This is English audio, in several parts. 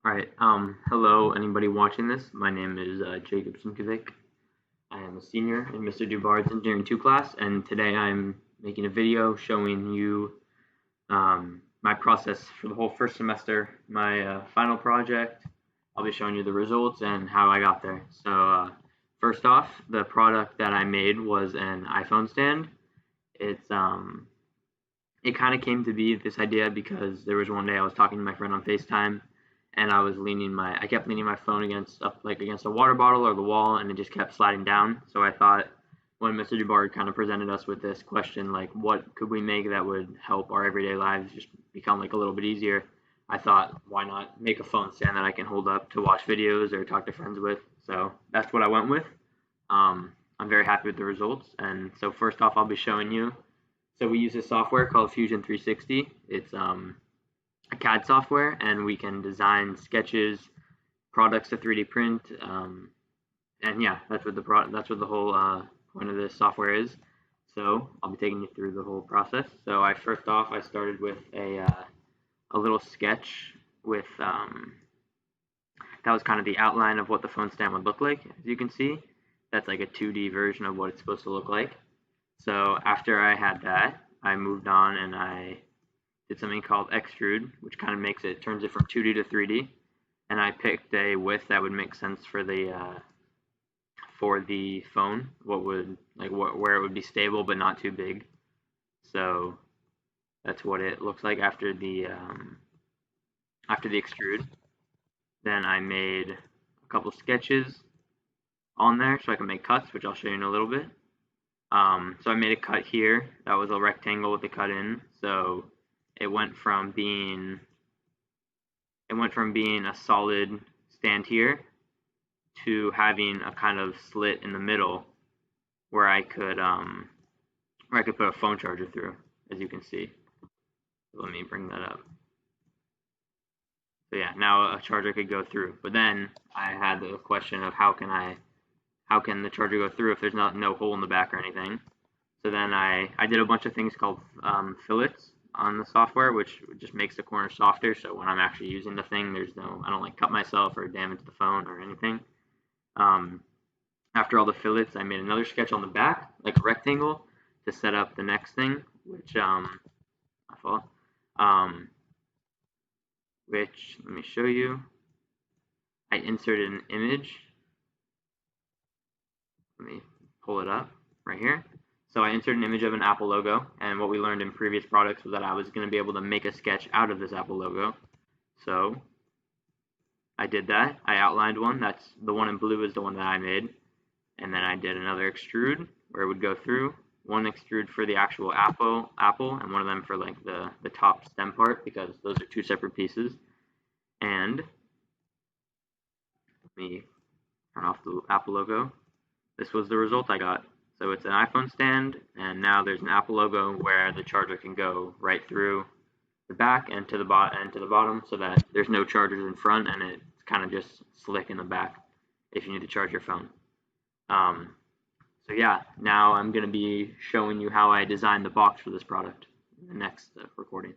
Alright, hello anybody watching this. My name is Jacob Simkovic. I am a senior in Mr. Dubard's Engineering 2 class, and today I'm making a video showing you my process for the whole first semester, my final project. I'll be showing you the results and how I got there. So first off, the product that I made was an iPhone stand. It kind of came to be this idea because there was one day I was talking to my friend on FaceTime, and I kept leaning my phone against a water bottle or the wall, and it just kept sliding down. So I thought, when Mr. Dubard kind of presented us with this question, like what could we make that would help our everyday lives just become like a little bit easier, I thought, why not make a phone stand that I can hold up to watch videos or talk to friends with. So that's what I went with. I'm very happy with the results, and so first off, I'll be showing you. So we use a software called Fusion 360. It's a CAD software, and we can design sketches, products to 3D print, and yeah, that's what the whole point of this software is. So I'll be taking you through the whole process. So I started with a little sketch with that was kind of the outline of what the phone stand would look like. As you can see, that's like a 2D version of what it's supposed to look like. So after I had that, I moved on and I did something called extrude, which kind of turns it from 2D to 3D. And I picked a width that would make sense for the phone, where it would be stable but not too big. So that's what it looks like after the extrude. Then I made a couple sketches on there so I can make cuts, which I'll show you in a little bit. So I made a cut here that was a rectangle with a cut in. So it went from being a solid stand here to having a kind of slit in the middle where I could put a phone charger through, as you can see. Let me bring that up. So yeah, now a charger could go through. But then I had the question of how can the charger go through if there's no hole in the back or anything. So then I did a bunch of things called fillets on the software, which just makes the corner softer. So when I'm actually using the thing, I don't cut myself or damage the phone or anything. After all the fillets, I made another sketch on the back, like a rectangle, to set up the next thing, which let me show you. I inserted an image. Let me pull it up right here. So I inserted an image of an Apple logo, and what we learned in previous products was that I was going to be able to make a sketch out of this Apple logo. So I did that. I outlined one. That's the one in blue is the one that I made. And then I did another extrude where it would go through. One extrude for the actual apple, and one of them for like the top stem part, because those are two separate pieces. And let me turn off the Apple logo. This was the result I got. So it's an iPhone stand, and now there's an Apple logo where the charger can go right through the back and to the bottom, so that there's no chargers in front, and it's kind of just slick in the back if you need to charge your phone. So yeah, now I'm going to be showing you how I designed the box for this product in the next recording.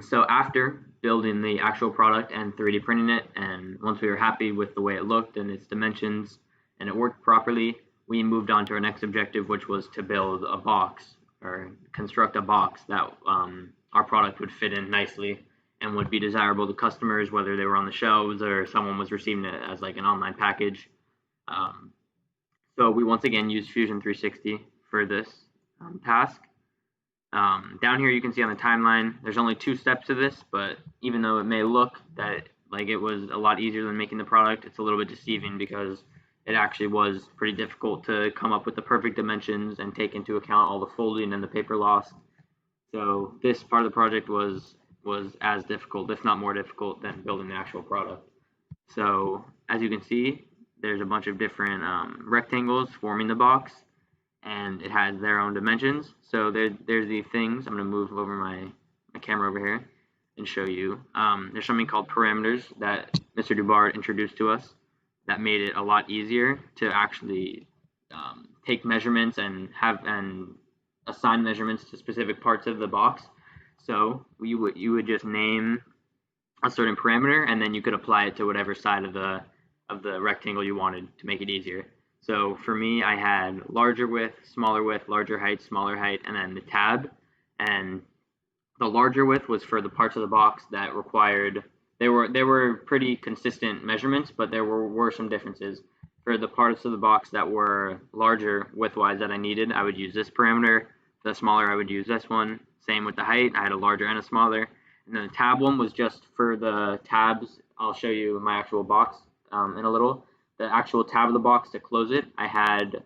So after building the actual product and 3D printing it, and once we were happy with the way it looked and its dimensions and it worked properly, we moved on to our next objective, which was to build a box or construct a box that our product would fit in nicely and would be desirable to customers, whether they were on the shelves or someone was receiving it as like an online package. So we once again used Fusion 360 for this task. Down here you can see on the timeline there's only 2 steps to this, but even though it may look that like it was a lot easier than making the product, it's a little bit deceiving because it actually was pretty difficult to come up with the perfect dimensions and take into account all the folding and the paper loss. So this part of the project was as difficult, if not more difficult, than building the actual product. So as you can see, there's a bunch of different rectangles forming the box, and it has their own dimensions. So there's the things. I'm going to move over my camera over here and show you. There's something called parameters that Mr. Dubard introduced to us that made it a lot easier to actually take measurements and assign measurements to specific parts of the box. So you would just name a certain parameter, and then you could apply it to whatever side of the rectangle you wanted to make it easier. So for me, I had larger width, larger height, smaller height, and then the tab. And the larger width was for the parts of the box that required, they were pretty consistent measurements, but there were some differences. For the parts of the box that were larger width-wise that I needed, I would use this parameter. For the smaller, I would use this one. Same with the height. I had a larger and a smaller. And then the tab one was just for the tabs. I'll show you my actual box in a little. The actual tab of the box to close it, I had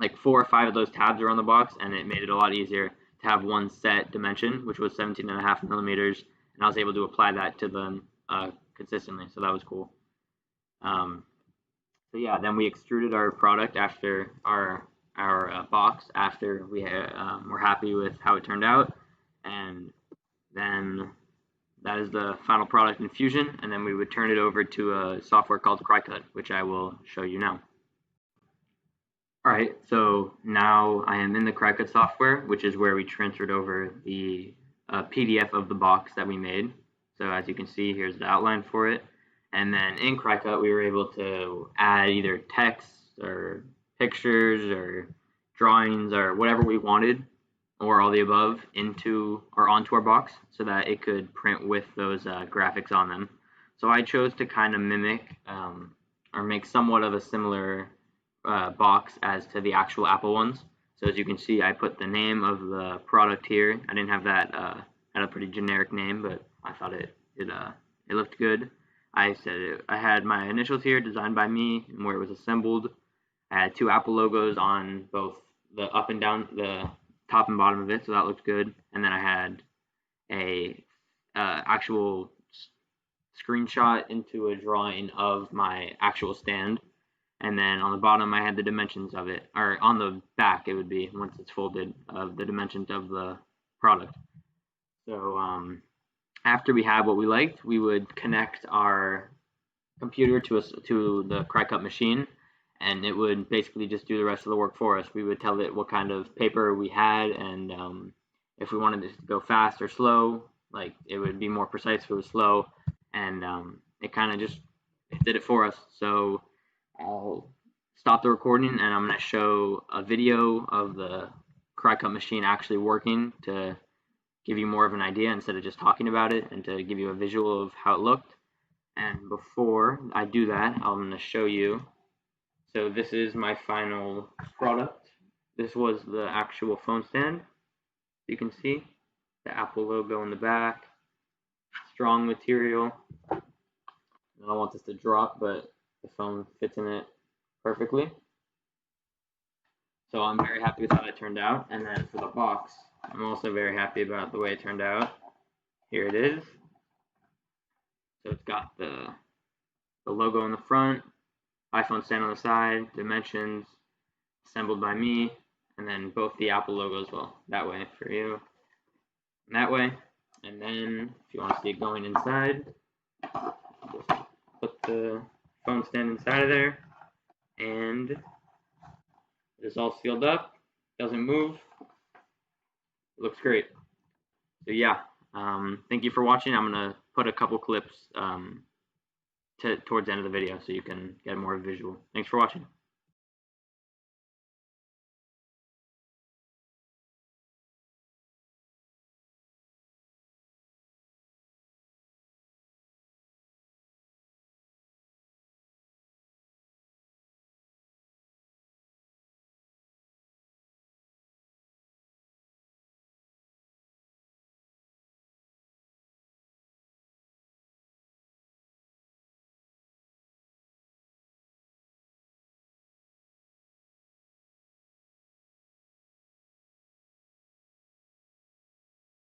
like 4 or 5 of those tabs around the box, and it made it a lot easier to have one set dimension, which was 17.5 millimeters, and I was able to apply that to them consistently, so that was cool. So yeah, then we extruded our product after our box after we were happy with how it turned out, and then that is the final product in Fusion, and then we would turn it over to a software called CryCut, which I will show you now. Alright, so now I am in the CryCut software, which is where we transferred over the PDF of the box that we made. So as you can see, here's the outline for it. And then in CryCut, we were able to add either text or pictures or drawings or whatever we wanted, or all the above, onto our box so that it could print with those graphics on them. So I chose to kind of mimic or make somewhat of a similar box as to the actual Apple ones. So as you can see, I put the name of the product here. I didn't have that, had a pretty generic name, but I thought it looked good. I had my initials here, designed by me, and where it was assembled. I had 2 Apple logos on both the up and down, the top and bottom of it, so that looked good. And then I had a actual screenshot into a drawing of my actual stand. And then on the bottom, I had the dimensions of it, or on the back, it would be, once it's folded, of the dimensions of the product. So after we had what we liked, we would connect our computer to the CryCut machine, and it would basically just do the rest of the work for us. We would tell it what kind of paper we had, and if we wanted it to go fast or slow, like it would be more precise if it was slow, and it kind of just did it for us. So I'll stop the recording, and I'm going to show a video of the CryCut machine actually working to give you more of an idea instead of just talking about it, and to give you a visual of how it looked. And before I do that, I'm going to show you. So this is my final product. This was the actual phone stand. You can see the Apple logo in the back. Strong material. I don't want this to drop, but the phone fits in it perfectly. So I'm very happy with how it turned out. And then for the box, I'm also very happy about the way it turned out. Here it is. So it's got the logo in the front, iPhone stand on the side, dimensions, assembled by me, and then both the Apple logos, well, that way for you, and that way. And then if you want to see it going inside, just put the phone stand inside of there, and it's all sealed up, doesn't move, it looks great. So yeah, thank you for watching. I'm going to put a couple clips towards the end of the video so you can get more visual. Thanks for watching.